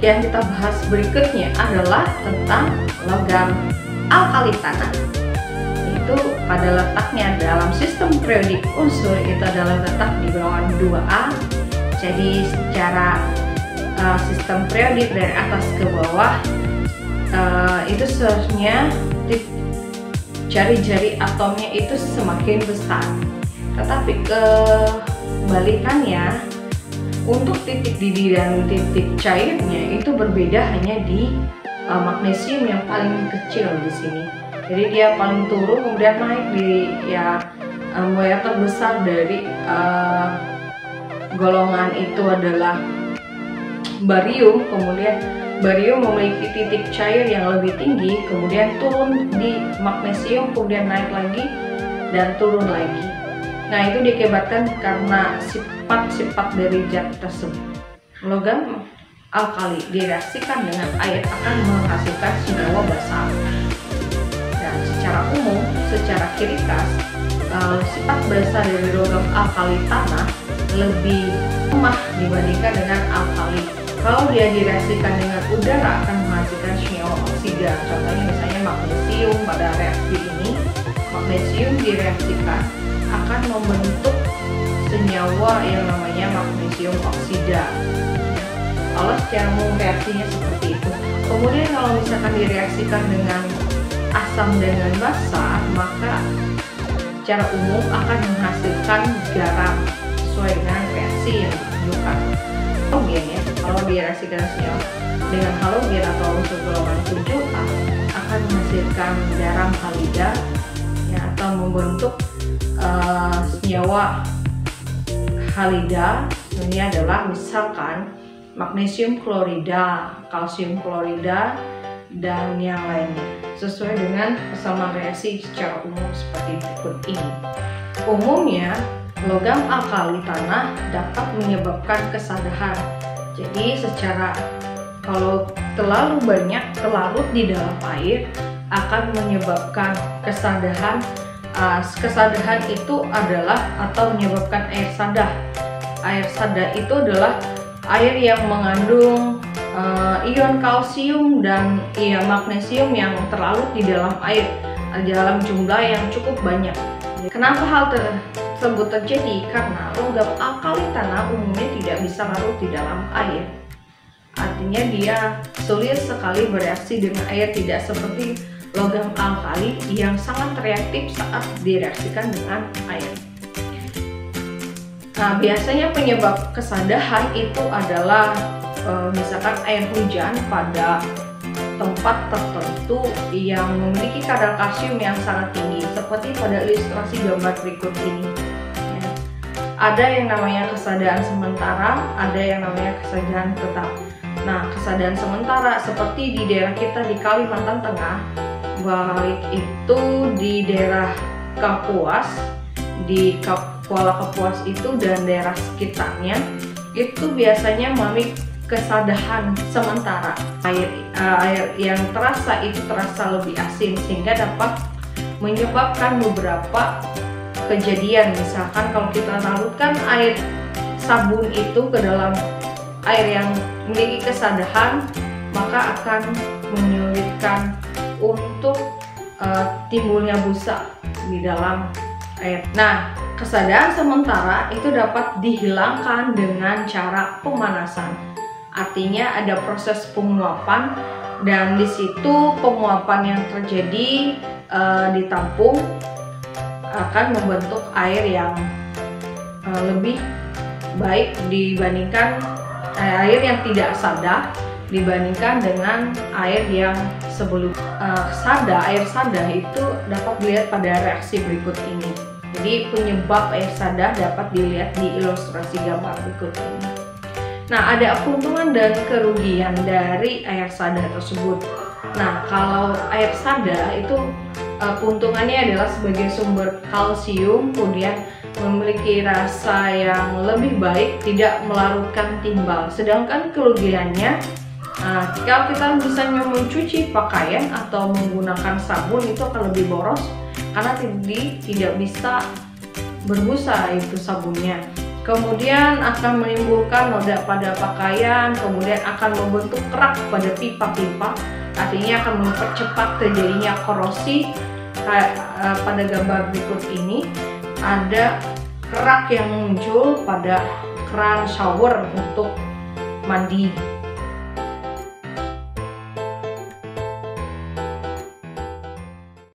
yang kita bahas berikutnya adalah tentang logam alkali tanah. Itu pada letaknya dalam sistem periodik unsur itu adalah letak di bawah 2A. Jadi secara sistem periodik dari atas ke bawah itu seharusnya jari-jari atomnya itu semakin besar, tetapi kebalikannya untuk titik didih dan titik cairnya itu berbeda hanya di magnesium yang paling kecil di sini. Jadi dia paling turun kemudian naik di mulai terbesar dari golongan itu adalah barium, kemudian barium memiliki titik cair yang lebih tinggi, kemudian turun di magnesium, kemudian naik lagi dan turun lagi. Nah, itu diakibatkan karena sifat-sifat dari zat tersebut. Logam alkali direaksikan dengan air akan menghasilkan senyawa basa. Dan secara umum, secara ciri khas, sifat basa dari logam alkali tanah lebih lemah dibandingkan dengan alkali. Kalau dia direaksikan dengan udara akan menghasilkan senyawa oksida. Contohnya misalnya magnesium pada reaksi ini, magnesium direaksikan akan membentuk senyawa yang namanya magnesium oksida. Kalau secara umum reaksinya seperti itu. Kemudian kalau misalkan direaksikan dengan asam dengan basa, maka secara umum akan menghasilkan garam sesuai dengan reaksi yang ditunjukkan. Halogen ya, kalau direaksikan senyawa dengan halogen atau unsur golongan 7A akan menghasilkan garam halida ya, atau membentuk senyawa halida. Ini adalah misalkan magnesium klorida, kalsium klorida, dan yang lainnya sesuai dengan persamaan reaksi secara umum seperti berikut ini. Umumnya logam alkali tanah dapat menyebabkan kesadahan. Jadi secara kalau terlalu banyak terlarut di dalam air akan menyebabkan kesadahan. Kesadahan itu adalah atau menyebabkan air sadah. Air sadah itu adalah air yang mengandung ion kalsium dan ion magnesium yang terlarut di dalam air dalam jumlah yang cukup banyak. Kenapa hal tersebut terjadi? Karena logam alkali tanah umumnya tidak bisa larut di dalam air. Artinya dia sulit sekali bereaksi dengan air, tidak seperti logam alkali yang sangat reaktif saat direaksikan dengan air. Nah, biasanya penyebab kesadahan itu adalah misalkan air hujan pada tempat tertentu yang memiliki kadar kalsium yang sangat tinggi, seperti pada ilustrasi gambar berikut ini. Ya. Ada yang namanya kesadahan sementara, ada yang namanya kesadahan tetap. Nah, kesadahan sementara seperti di daerah kita di Kalimantan Tengah, baik itu di daerah Kapuas, di Kuala Kapuas itu dan daerah sekitarnya, itu biasanya memiliki kesadahan sementara. Air yang terasa itu terasa lebih asin sehingga dapat menyebabkan beberapa kejadian. Misalkan kalau kita larutkan air sabun itu ke dalam air yang memiliki kesadahan, maka akan menyulitkan untuk timbulnya busa di dalam air. Nah, kesadahan sementara itu dapat dihilangkan dengan cara pemanasan. Artinya ada proses penguapan dan di situ penguapan yang terjadi ditampung akan membentuk air yang lebih baik dibandingkan air yang tidak sada dibandingkan dengan air yang sebelum air sada itu dapat dilihat pada reaksi berikut ini. Jadi penyebab air sada dapat dilihat di ilustrasi gambar berikut ini. Nah, ada keuntungan dan kerugian dari air sada tersebut. Nah, kalau air sada itu keuntungannya adalah sebagai sumber kalsium, kemudian memiliki rasa yang lebih baik, tidak melarutkan timbal. Sedangkan kerugiannya, jika kita misalnya mencuci pakaian atau menggunakan sabun itu akan lebih boros karena tidak bisa berbusa itu sabunnya. kemudian akan menimbulkan noda pada pakaian, kemudian akan membentuk kerak pada pipa-pipa, artinya akan mempercepat terjadinya korosi. Pada gambar berikut ini ada kerak yang muncul pada keran shower untuk mandi.